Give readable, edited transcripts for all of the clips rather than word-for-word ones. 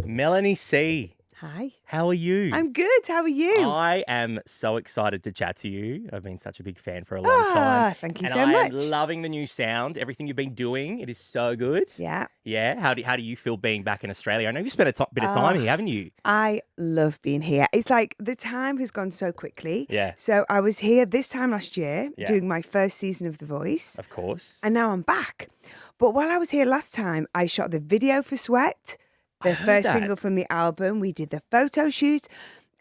Melanie C, Hi. how are you? I'm good. How are you? I am so excited to chat to you. I've been such a big fan for a long time. Thank you And so I much. am loving the new sound, everything you've been doing. It is so good. Yeah. Yeah. How do you feel being back in Australia? I know you spent a bit of time Uh, here, haven't you? I love being here. It's like the time has gone so quickly. Yeah. So I was here this time last year Yeah. doing my first season of The Voice, Of course. and now I'm back. But while I was here last time, I shot the video for Sweat, I the heard first that. single from the album. We did the photo shoot.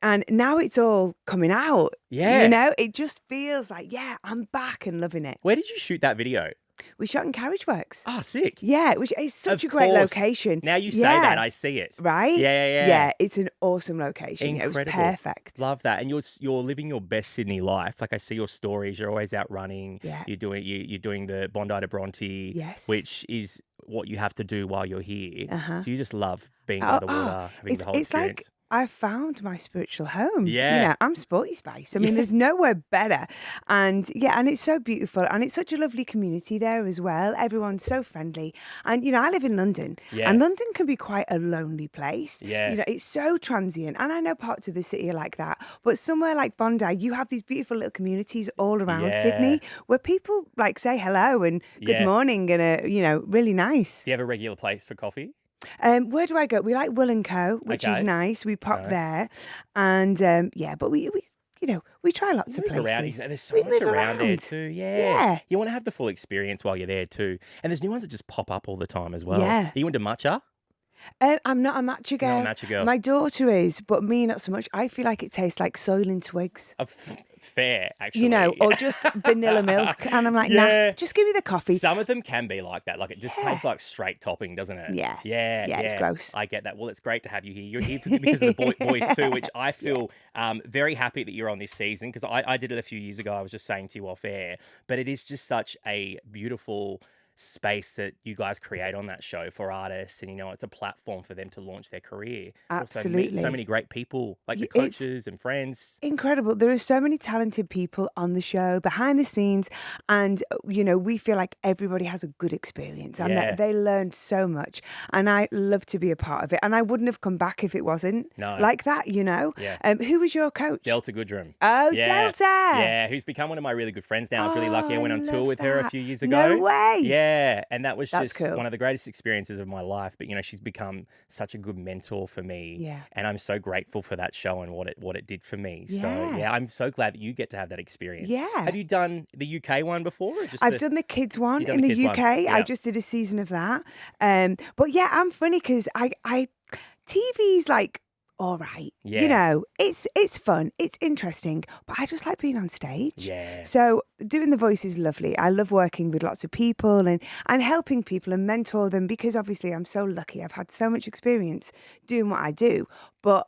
And now it's all coming out. Yeah. You know, it just feels like, yeah, I'm back and loving it. Where did you shoot that video? We shot in Carriage Works. Oh, sick. Yeah, which is such Of a great course. location. Now you say Yeah. that, I see it. Right? Yeah. Yeah, it's an awesome location. Yeah, it was Incredible. perfect. Love that. And you're living your best Sydney life. Like I see your stories. You're always out running. Yeah. You're doing the Bondi to Bronte, Yes. which is what you have to do while you're here. Uh-huh. Do you just love being by the water, having the whole It's like experience? I found my spiritual home. Yeah. You know, I'm Sporty Spice. I mean, there's nowhere better. And yeah, and it's so beautiful. And it's such a lovely community there as well. Everyone's so friendly. And, you know, I live in London. Yeah. And London can be quite a lonely place. Yeah. You know, it's so transient. And I know parts of the city are like that. But somewhere like Bondi, you have these beautiful little communities all around Yeah. Sydney where people like say hello and good Yeah. morning and are, you know, really nice. Do you have a regular place for coffee? Where do I go? We like Will & Co, which is Okay. nice. We pop Nice. there, and yeah, but we you know we try lots of Live places. around. There's so We much live around there around. too. Yeah. Yeah. You want to have the full experience while you're there too. And there's new ones that just pop up all the time as well. Yeah. Are you into matcha? I'm not a matcha You're girl. not a matcha girl. My daughter is, but me not so much. I feel like it tastes like soil and twigs. Fair, actually. You know, or just vanilla milk. And I'm like, Yeah. nah, just give me the coffee. Some of them can be like that. Like it just tastes like straight topping, doesn't it? Yeah. Yeah. Yeah, it's gross. I get that. Well, it's great to have you here. You're here because of the boys too, which I feel very happy that you're on this season because I did it a few years ago. I was just saying to you off air, but it is just such a beautiful space that you guys create on that show for artists, and you know it's a platform for them to launch their career. Also meet Absolutely. so many great people like the It's coaches and friends. incredible. There are so many talented people on the show, behind the scenes, and you know we feel like everybody has a good experience and Yeah. that they learned so much. And I love to be a part of it. And I wouldn't have come back if it wasn't No. like that. You know. Yeah. Who was your coach? Delta Goodrum. Oh, Yeah. Delta. Yeah, who's become one of my really good friends now. I was really lucky. I Oh, went I on tour love with her a that. few years ago. No way. Yeah, and that was That's just cool. one of the greatest experiences of my life. But you know, she's become such a good mentor for me. Yeah. And I'm so grateful for that show and what it did for me. So Yeah. yeah, I'm so glad that you get to have that experience. Yeah. Have you done the UK one before? Or just I've done the kids one You've done in the the kids one. UK. I Yeah. just did a season of that. But yeah, I'm funny because I TV's like all right. Yeah. You know, it's fun, it's interesting, but I just like being on stage. Yeah. So doing The Voice is lovely. I love working with lots of people and helping people and mentor them because obviously I'm so lucky. I've had so much experience doing what I do, but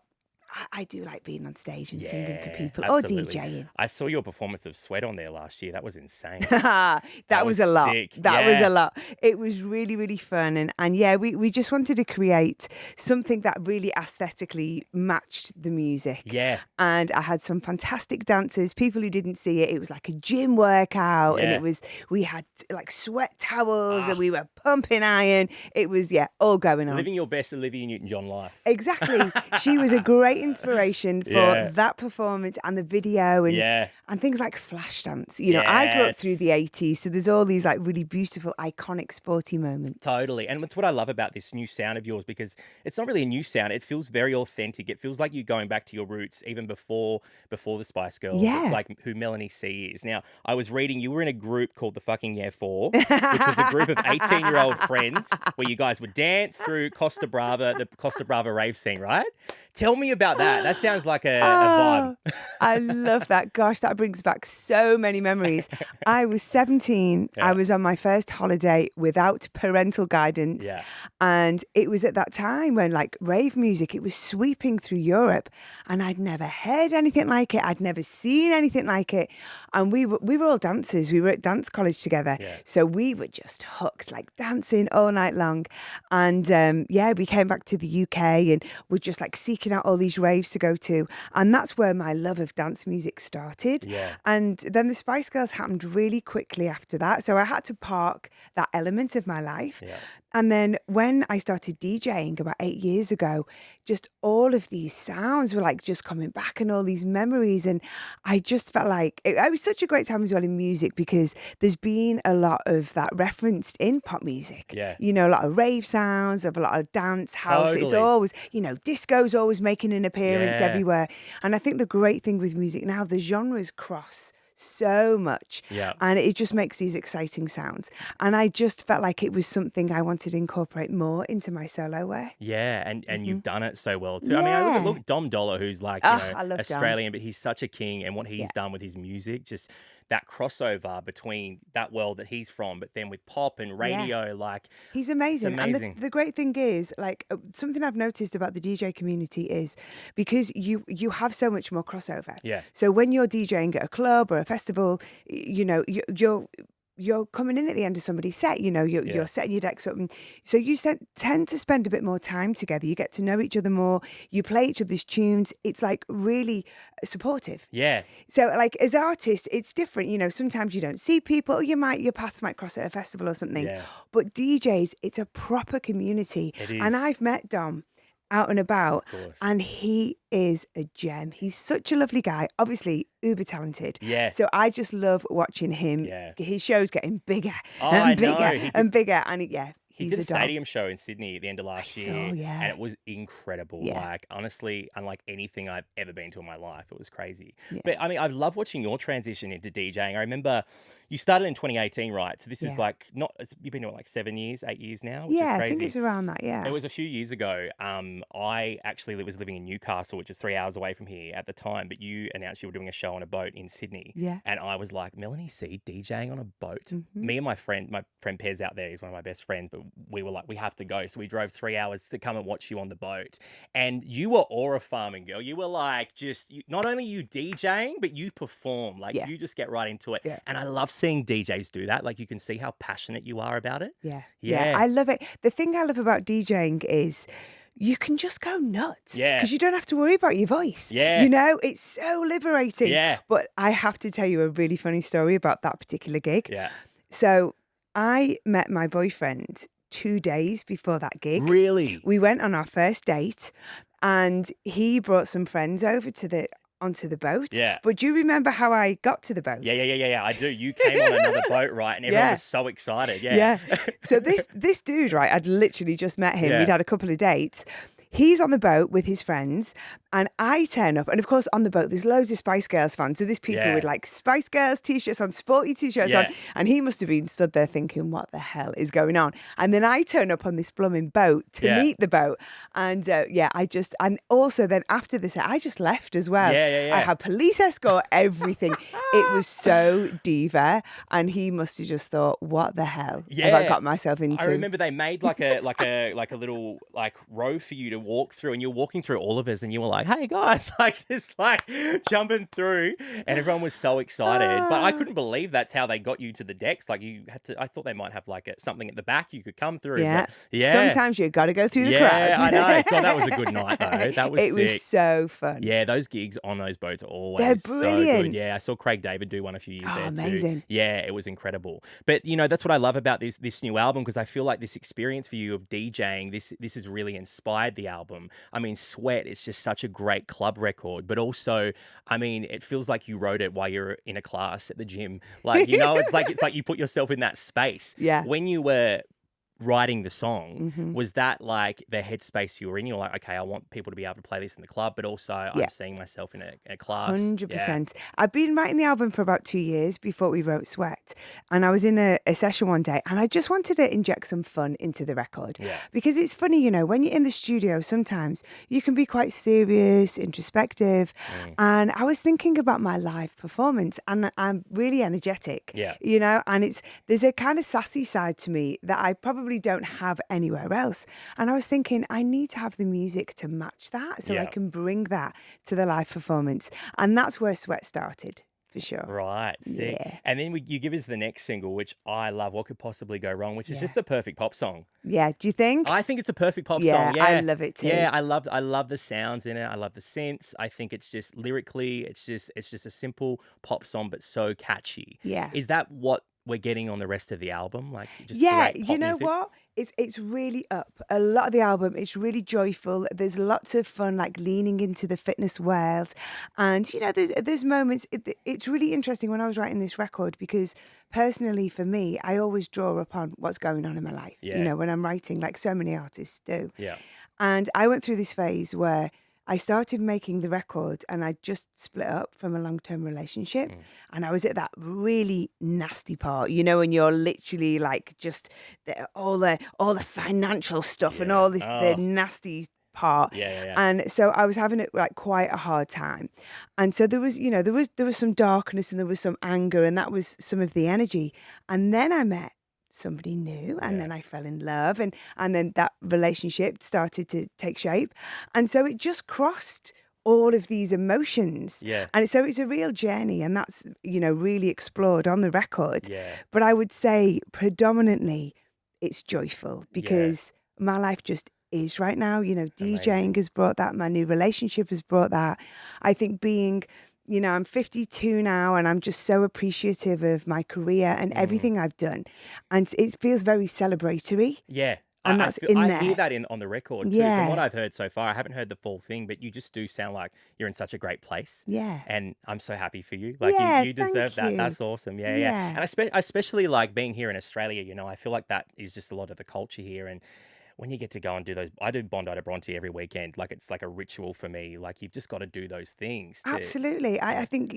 I do like being on stage and singing for Yeah, people absolutely. or DJing. I saw your performance of Sweat on there last year. That was insane. that was a was lot. sick. That was Yeah. a lot. It was really, really fun. And yeah, we just wanted to create something that really aesthetically matched the music. Yeah. And I had some fantastic dancers, people who didn't see it. It was like a gym workout Yeah. and we had like sweat towels and we were pumping iron. It was, yeah, all going on. Living your best Olivia Newton-John life. Exactly. She was a great inspiration for Yeah. that performance and the video and Yeah. and things like Flashdance. You know, I grew up through Yes. the 80s, so there's all these like really beautiful, iconic, sporty moments. Totally. And it's what I love about this new sound of yours because it's not really a new sound. It feels very authentic. It feels like you're going back to your roots even before the Spice Girls. Yeah. It's like who Melanie C is. Now, I was reading you were in a group called the fucking Yeah Four, which was a group of 18-year-old friends where you guys would dance through Costa Brava, the Costa Brava rave scene, right? Tell me about that. That sounds like a vibe. I love that. Gosh, that brings back so many memories. I was 17. Yeah. I was on my first holiday without parental guidance. Yeah. And it was at that time when like rave music, it was sweeping through Europe and I'd never heard anything like it. I'd never seen anything like it. And we were all dancers. We were at dance college together. Yeah. So we were just hooked, like dancing all night long. And yeah, we came back to the UK and we're just like seeking out all these raves to go to. And that's where my love of dance music started. Yeah. And then the Spice Girls happened really quickly after that. So I had to park that element of my life. Yeah. And then when I started DJing about 8 years ago, just all of these sounds were like just coming back and all these memories. And I just felt like it was such a great time as well in music because there's been a lot of that referenced in pop music. Yeah. You know, a lot of rave sounds, of a lot of dance, house. It's Totally. always, disco's always making an appearance Yeah. everywhere. And I think the great thing with music now, the genres cross so much Yeah. and it just makes these exciting sounds, and I just felt like it was something I wanted to incorporate more into my solo wear. Yeah, and you've done it so well too. I mean, I Yeah. look Dom Dollar, who's like, I love Dom. Australian, but he's such a king, and what Yeah. he's done with his music, just that crossover between that world that he's from, but then with pop and Yeah. radio, like He's it's amazing. And amazing. the great thing is, like, something I've noticed about the DJ community is because you have so much more crossover. Yeah. So when you're DJing at a club or a festival, you're coming in at the end of somebody's set, Yeah. you're setting your decks up. And so you tend to spend a bit more time together. You get to know each other more. You play each other's tunes. It's like really supportive. Yeah. So like as artists, it's different. Sometimes you don't see people, or your paths might cross at a festival or something. Yeah. But DJs, it's a proper community. It And is. I've met Dom out and about, Of course. and he is a gem. He's such a lovely guy, obviously uber talented. Yeah. So I just love watching him. Yeah. His show's getting bigger Oh, I and know. bigger He and bigger. And He he's did a a doll. stadium show in Sydney at the end of last year, and yeah. it was incredible. Yeah. Like, honestly, unlike anything I've ever been to in my life. It was crazy. Yeah. But I mean, I love watching your transition into DJing. I remember you started in 2018, right? So this is Yeah. like you've been doing like 7 years, 8 years now, which is Yeah, I crazy. think it's around that, yeah. It was a few years ago. I actually was living in Newcastle, which is 3 hours away from here at the time. But you announced you were doing a show on a boat in Sydney, Yeah. and I was like, Melanie C DJing on a boat. Mhm. Me and my friend Pez out there, he's one of my best friends, but we were like, we have to go. So we drove 3 hours to come and watch you on the boat. And you were aura farming, girl. You were like, not only you DJing, but you perform. Like, Yeah. you just get right into it. Yeah. And I love seeing DJs do that. Like, you can see how passionate you are about it. Yeah. Yeah. I love it. The thing I love about DJing is you can just go nuts. Yeah. Because you don't have to worry about your voice. Yeah. It's so liberating. Yeah. But I have to tell you a really funny story about that particular gig. Yeah. So I met my boyfriend 2 days before that gig. Really? We went on our first date and he brought some friends over onto the boat. Yeah. But do you remember how I got to the boat? Yeah. I do. You came on another boat, right? And everyone Yeah. was so excited. Yeah. Yeah. So this dude, right, I'd literally just met him. Yeah. We'd had a couple of dates. He's on the boat with his friends, and I turn up. And of course, on the boat, there's loads of Spice Girls fans. So there's people Yeah. with like Spice Girls t-shirts on, sporty t-shirts Yeah. on. And he must have been stood there thinking, what the hell is going on? And then I turn up on this blooming boat to Yeah. meet the boat. And and also then after this, I just left as well. Yeah. I had police escort, everything. It was so diva. And he must have just thought, what the hell have I got myself into? I remember they made like a little like row for you to walk through, and you're walking through all of us, and you were like, "Hey guys," like just like jumping through, and everyone was so excited. But I couldn't believe that's how they got you to the decks. Like you had to. I thought they might have like something at the back you could come through. Yeah. But yeah. Sometimes you got to go through the Yeah, crowd. I know. God, that was a good night though. That was It sick. was so fun. Yeah, those gigs on those boats are always They're so brilliant. good. Yeah, I saw Craig David do one a few years Oh, there too. amazing. Yeah, it was incredible. But that's what I love about this new album, because I feel like this experience for you of DJing, this has really inspired the album. I mean, Sweat, it's just such a great club record, but also, I mean, it feels like you wrote it while you're in a class at the gym. Like, it's like you put yourself in that space. Yeah. When you were writing the song, Mhm. was that like the headspace you were in? You're like, okay, I want people to be able to play this in the club, but also Yeah. I'm seeing myself in a class. 100%. I've been writing the album for about 2 years before we wrote Sweat. And I was in a session one day and I just wanted to inject some fun into the record. Yeah. Because it's funny, when you're in the studio, sometimes you can be quite serious, introspective. And I was thinking about my live performance, and I'm really energetic. Yeah. And there's a kind of sassy side to me that I probably don't have anywhere else. And I was thinking, I need to have the music to match that so I Yeah. can bring that to the live performance. And that's where Sweat started, for sure. Right. Sick. Yeah. And then you give us the next single, which I love. What could possibly go wrong? Which is Yeah. just the perfect pop song. Yeah, do you think? I think it's a perfect pop Yeah, song. Yeah, I love it too. Yeah, I love the sounds in it. I love the synths. I think it's just lyrically, it's just a simple pop song, but so catchy. Yeah. Is that what we're getting on the rest of the album? Like just Yeah, great you pop know music? what? It's really up. A lot of the album, it's really joyful. There's lots of fun, like leaning into the fitness world, and there's moments. It's really interesting when I was writing this record because personally, for me, I always draw upon what's going on in my life. Yeah. When I'm writing, like so many artists do. Yeah. And I went through this phase where I started making the record and I just split up from a long-term relationship. Mm. And I was at that really nasty part, and you're literally like just all the financial stuff and Yeah. all this the Oh, nasty part. yeah, yeah, yeah. And so I was having it like quite a hard time. And so there was some darkness and there was some anger, and that was some of the energy. And then I met somebody new, and Yeah. then I fell in love, and then that relationship started to take shape, and so it just crossed all of these emotions, Yeah. and so it's a real journey, and that's really explored on the record. Yeah. But I would say predominantly it's joyful Yeah. because my life just is right now. Amazing. DJing has brought that, my new relationship has brought that. I think being I'm 52 now, and I'm just so appreciative of my career and Mm. everything I've done. And it feels very celebratory, Yeah. and I that's feel, in I hear there. that on the record too. From what Yeah. I've heard so far, I haven't heard the full thing, but you just do sound like you're in such a great place. Yeah. And I'm so happy for you. Like Yeah, you deserve thank that. you. That's awesome. Yeah, yeah. Yeah. And I especially like being here in Australia, I feel like that is just a lot of the culture here. And when you get to go and do those, I do Bondi to Bronte every weekend. Like it's like a ritual for me. Like you've just got to do those things to, Absolutely. I yeah. think,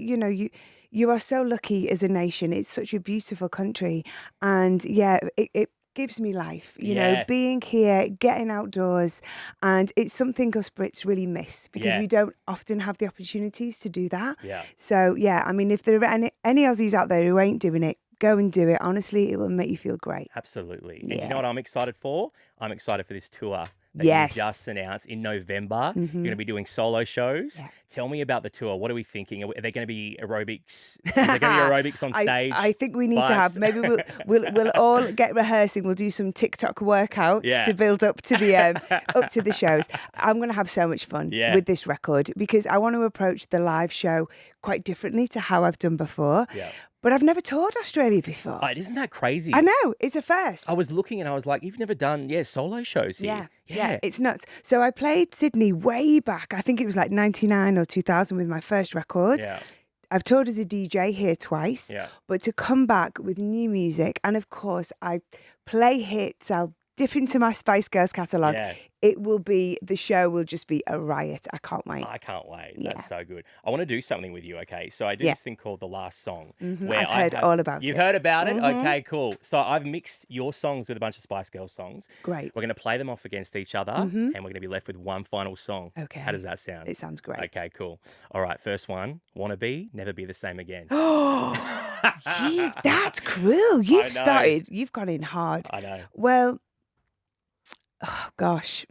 you are so lucky as a nation. It's such a beautiful country. And yeah, it gives me life, Yeah. being here, getting outdoors. And it's something us Brits really miss because Yeah. we don't often have the opportunities to do that. Yeah. So yeah, I mean, if there are any Aussies out there who ain't doing it, go and do it. Honestly, it will make you feel great. Absolutely. And do you know Yeah. what I'm excited for? I'm excited for this tour that you Yes. just announced in November. You're going to hmm be doing solo shows. Yeah. Tell me about the tour. What are we thinking? Are there going to be aerobics? Is there going to be aerobics on stage? I think we need to have, Vibes? maybe we'll all get rehearsing. We'll do some TikTok workouts Yeah. to build up to the shows. I'm going to have so much fun Yeah. with this record because I want to approach the live show quite differently to how I've done before. Yeah. But I've never toured Australia before. Oh, isn't that crazy? I know, it's a first. I was looking and I was like, you've never done, solo shows here. Yeah, it's nuts. So I played Sydney way back. I think it was like 99 or 2000 with my first record. Yeah. I've toured as a DJ here twice, Yeah. but to come back with new music, and of course I play hits, I'll dip into my Spice Girls catalogue. Yeah. The show will just be a riot. I can't wait. I can't wait. Yeah. That's so good. I want to do something with you, okay? So I do Yeah. this thing called The Last Song. I've heard all about You've it. heard about it? Mhm. Okay, cool. So I've mixed your songs with a bunch of Spice Girls songs. Great. We're going to play them off against each other, and we're going to be left with one final song. Okay. How does that sound? It sounds great. Okay, cool. All right, first one. Wanna Be, Never Be the Same Again. That's cruel. You've know. started, you've gone in hard. I know. Well, oh gosh.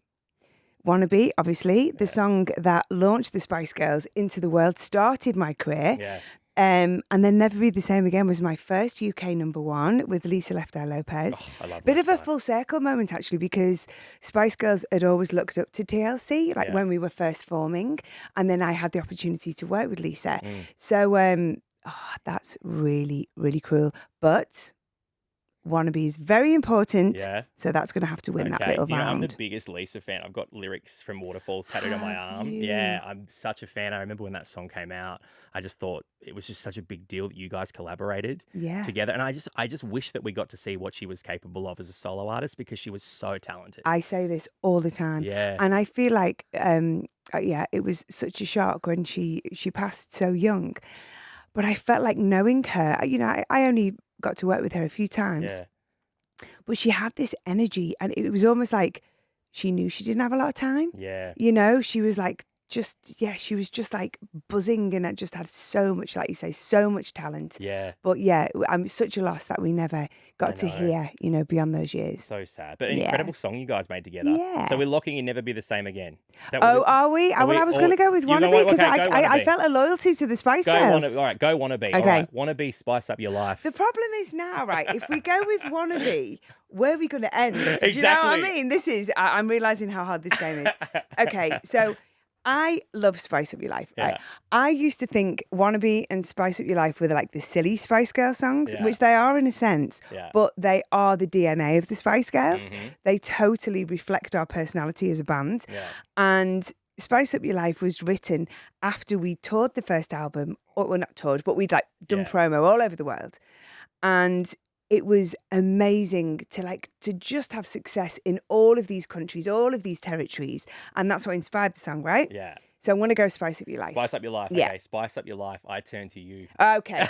Wannabe, obviously, the song that launched the Spice Girls into the world, started my career. Yeah. And then Never Be the Same Again was my first UK number one with Lisa Left Eye Lopez. Oh, I love Bit that of a song. full circle moment, actually, because Spice Girls had always looked up to TLC, like Yeah. when we were first forming. And then I had the opportunity to work with Lisa. Mm. So that's really, really cruel. But Wannabe is very important. Yeah. So that's going to have to win that Okay. little Do you know I'm the round. biggest Lisa fan? I've got lyrics from Waterfalls tattooed on my Have arm. you? Yeah, I'm such a fan. I remember when that song came out. I just thought it was just such a big deal that you guys collaborated Yeah. together. And I just wish that we got to see what she was capable of as a solo artist because she was so talented. I say this all the time. Yeah. And I feel like, it was such a shock when she passed so young. But I felt like knowing her, I only got to work with her a few times, Yeah. but she had this energy and it was almost like she knew she didn't have a lot of time. Yeah. She was like, she was just like buzzing and it just had so much, like you say, so much talent. Yeah. But yeah, I'm such a loss that we never got to know. hear, beyond those years. So sad. But an Yeah. incredible song you guys made together. Yeah. So we're locking in Never Be the Same Again. Is that what Oh, we- are we? Are Well, we- I was or- going to go with You know Wannabe what? because Okay, go I Wannabe. felt a loyalty to the Spice Go Girls. Wannabe. All right, go Wannabe. All Okay. right, Wannabe, spice up your life. The problem is now, right? If we go with Wannabe, where are we going to end? Do you know what I Exactly. mean? I'm realizing how hard this game is. Okay, so I love Spice Up Your Life, right? Yeah. I used to think Wannabe and Spice Up Your Life were like the silly Spice Girl songs, Yeah. which they are in a sense, Yeah. but they are the DNA of the Spice Girls. Mm-hmm. They totally reflect our personality as a band. Yeah. And Spice Up Your Life was written after we toured the first album, or well, not toured, but we'd like done Yeah. promo all over the world. And it was amazing to just have success in all of these countries, all of these territories. And that's what inspired the song, right? Yeah. So I'm going to go Spice Up Your Life. Spice up your life. Yeah. Okay. Spice up your life. I turn to you. Okay.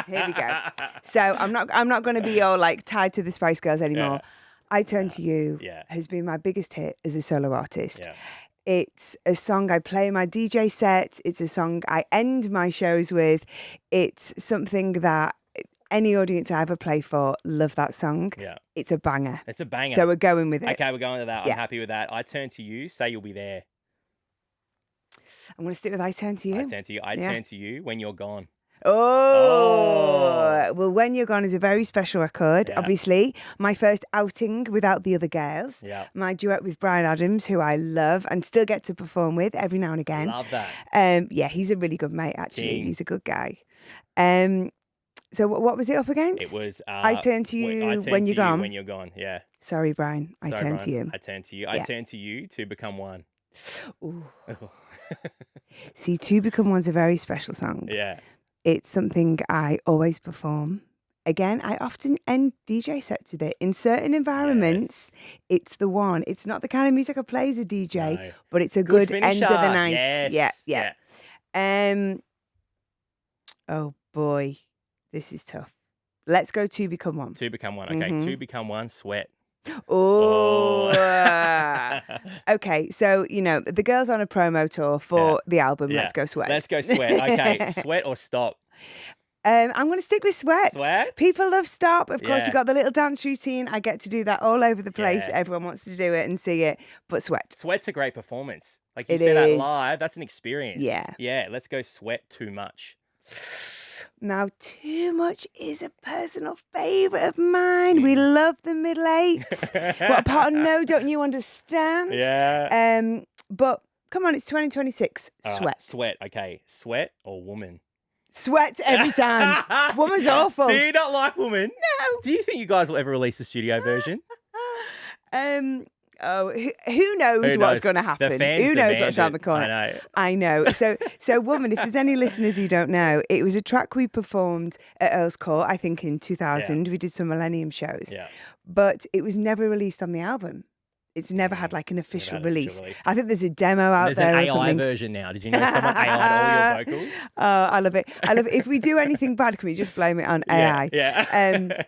Here we go. So I'm not going to be all like tied to the Spice Girls anymore. Yeah. I Turn to You Yeah. has been my biggest hit as a solo artist. Yeah. It's a song I play in my DJ set. It's a song I end my shows with. It's something that any audience I ever play for love that song. Yeah. It's a banger. It's a banger. So we're going with it. Okay, we're going to that. Yeah. I'm happy with that. I turn to you. Say you'll be there. I'm going to stick with I Turn to You. I turn to you. I turn to you when you're gone. Oh, well, When You're Gone is a very special record, Yeah. obviously. My first outing without the other girls. Yeah. My duet with Brian Adams, who I love and still get to perform with every now and again. Love that. Yeah, he's a really good mate, actually. King. He's a good guy. So what was it up against? It was. I Turn to You I turn When to You're Gone. When you're gone. Yeah. Sorry, Brian. I Sorry, Turn Brian. to You. I turn to you. Yeah. I turn to you to become one. Ooh. See, To Become One's a very special song. Yeah. It's something I always perform. Again, I often end DJ sets with it. In certain environments, Yes. it's the one. It's not the kind of music I play as a DJ, No. but it's a good end finisher. of the night. Yes. Yeah. Oh boy, this is tough. Let's go To Become One. To become one. Okay. Mhm. To become one. Sweat. Oh. Oh. Okay, so the girls on a promo tour for the album. Yeah. Let's Go Sweat. Let's go sweat. Okay. Sweat or stop. I'm going to stick with Sweat. Sweat? People love Stop. Of course, Yeah. you've got the little dance routine. I get to do that all over the place. Yeah. Everyone wants to do it and see it. But Sweat. Sweat's a great performance. Like you It see that is. live, that's an experience. Yeah. Yeah. Let's go sweat too much. Now, Too Much is a personal favourite of mine. We love the middle eights. What part of No don't you understand? Yeah. But come on, it's 2026. All right, Sweat. Sweat. Okay. Sweat or woman? Sweat every time. Woman's awful. Do you not like woman? No. Do you think you guys will ever release a studio version? Who knows Who what's knows? going to happen? The fans Who knows demand what's around it. the corner? I know. I know. So, Woman, if there's any listeners who don't know, it was a track we performed at Earl's Court, I think in 2000. We did some Millennium shows. Yeah. But it was never released on the album. It's never had like an official had an official release. release. I think there's a demo out There's there an or AI something. version now. Did you know someone AI'd all your vocals? Oh, I love it. I love it. If we do anything bad, can we just blame it on AI? Yeah.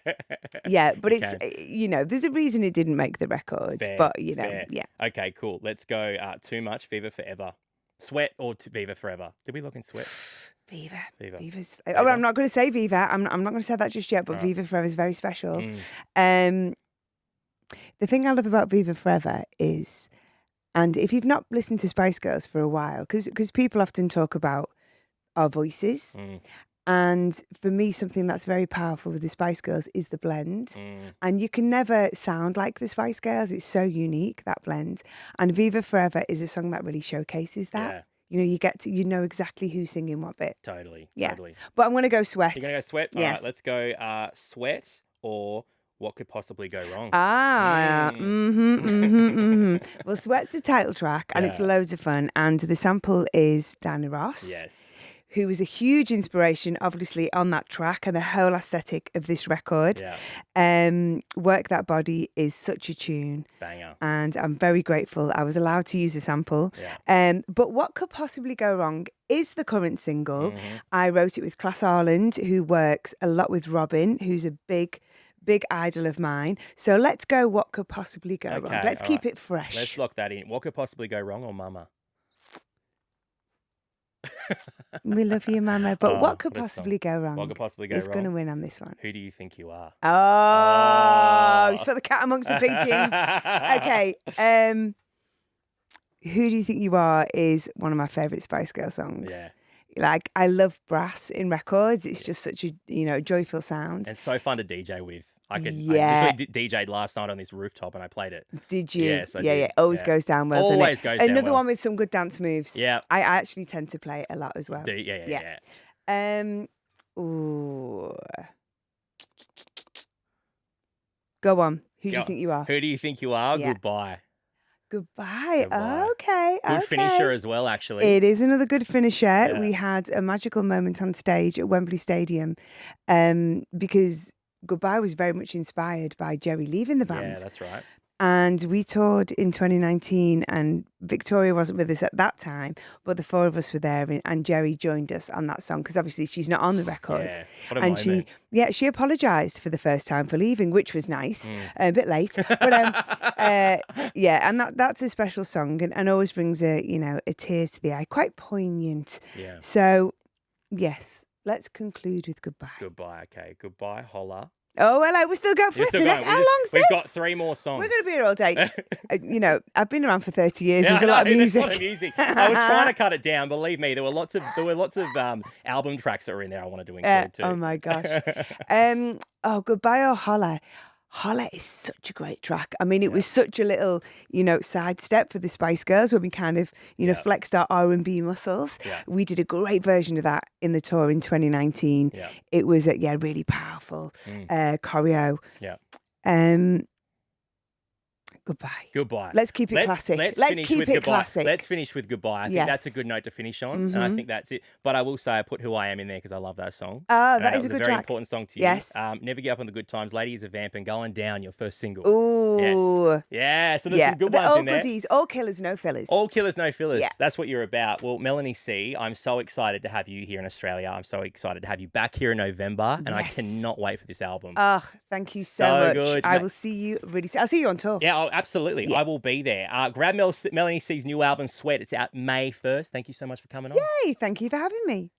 Yeah, but You it's, there's a reason it didn't make the record. Fair, But, fair. yeah. Okay, cool. Let's go Too Much, Viva Forever. Sweat or Viva Forever? Did we look in Sweat? Viva. Viva. Viva's. Viva. Oh, I'm not going to say Viva. I'm not going to say that just yet. But Alright. Viva Forever is very special. Mm. The thing I love about Viva Forever is, and if you've not listened to Spice Girls for a while, because people often talk about our voices, Mm. and for me, something that's very powerful with the Spice Girls is the blend. Mm. And you can never sound like the Spice Girls. It's so unique, that blend. And Viva Forever is a song that really showcases that. Yeah, You know exactly who's singing what bit. totally. Yeah. Totally. But I'm going to go Sweat. You're going to go Sweat? All Yes. right, let's go Sweat or What Could Possibly Go Wrong? Well, Sweat's the title track, and it's Yeah. loads of fun. And the sample is Diana Ross, Yes. who was a huge inspiration, obviously, on that track and the whole aesthetic of this record. Yeah. Work That Body is such a tune, Banger. and I'm very grateful I was allowed to use the sample. Yeah. But What Could Possibly Go Wrong is the current single. Mhm. I wrote it with Class Arland, who works a lot with Robin, who's a big idol of mine. So let's go What Could Possibly Go Wrong. Okay, Let's all keep right. it fresh. Let's lock that in. What could possibly go wrong or Mama? We love you, Mama. But Oh, what could what a song. possibly go wrong? What could possibly go Is going to wrong? win on this one. Who do you think you are? Oh, he's Oh. put the cat amongst the pigeons. Okay. Who Do You Think You Are is one of my favourite Spice Girl songs. Yeah. Like, I love brass in records. It's just such a, joyful sound. And so fun to DJ with. I Yeah. literally DJ'd last night on this rooftop and I played it. Did you? Yes, I Yeah, yeah. did. Always Yeah. goes down well, doesn't it? Always goes down Another well. one with some good dance moves. Yeah. I actually tend to play it a lot as well. Yeah, Yeah. yeah. Ooh. Go on. Who do you Go. think you are? Who do you think you are? Yeah. Goodbye. Goodbye. Goodbye. Okay. Good finisher Okay. as well, actually. It is another good finisher. Yeah. We had a magical moment on stage at Wembley Stadium because Goodbye was very much inspired by Jerry leaving the Yeah, band. that's right. And we toured in 2019, and Victoria wasn't with us at that time, but the four of us were there, and Jerry joined us on that song because obviously she's not on the record. Yeah, what a And moment. she apologised for the first time for leaving, which was nice, a bit late, but yeah, and that's a special song, and always brings a tear to the eye, quite poignant. Yeah. So yes, let's conclude with Goodbye. Goodbye. Okay. Goodbye. Holla. Oh, well, we still got You're still flipping. going. How long's this? We've got 3 more songs. We're going to be here all day. I've been around for 30 years. Yeah, There's a lot of there's music. a lot of music. I was trying to cut it down. Believe me, there were lots of album tracks that were in there I wanted to include too. Oh my gosh. Goodbye or Holla. Holla is such a great track. I mean, it was such a little, sidestep for the Spice Girls when we kind of, flexed our R&B muscles. Yeah. We did a great version of that in the tour in 2019. Yeah. It was, really powerful choreo. Yeah. Goodbye. Goodbye. Let's keep it classic. Let's finish keep with it Goodbye. classic. Let's finish with Goodbye. I think that's a Yes. good note to finish on, and I think that's it. But I will say I put Who I Am in there because I love that song. Oh, And that it is a was good very track. important song to you. Yes. Never Give Up on the Good Times. Lady is a Vamp and Going Down, your first single. Ooh. Yes. Yeah. So there's some good the ones all in there. goodies, all killers, no fillers. All killers, no fillers. Yeah. That's what you're about. Well, Melanie C, I'm so excited to have you here in Australia. I'm so excited to have you back here in November, and I Yes. cannot wait for this album. Oh, thank you so So much. good. I will see you really soon. I'll see you on tour. Yeah, absolutely. Yeah. I will be there. Grab Melanie C's new album, Sweat. It's out May 1st. Thank you so much for coming on. Yay, thank you for having me.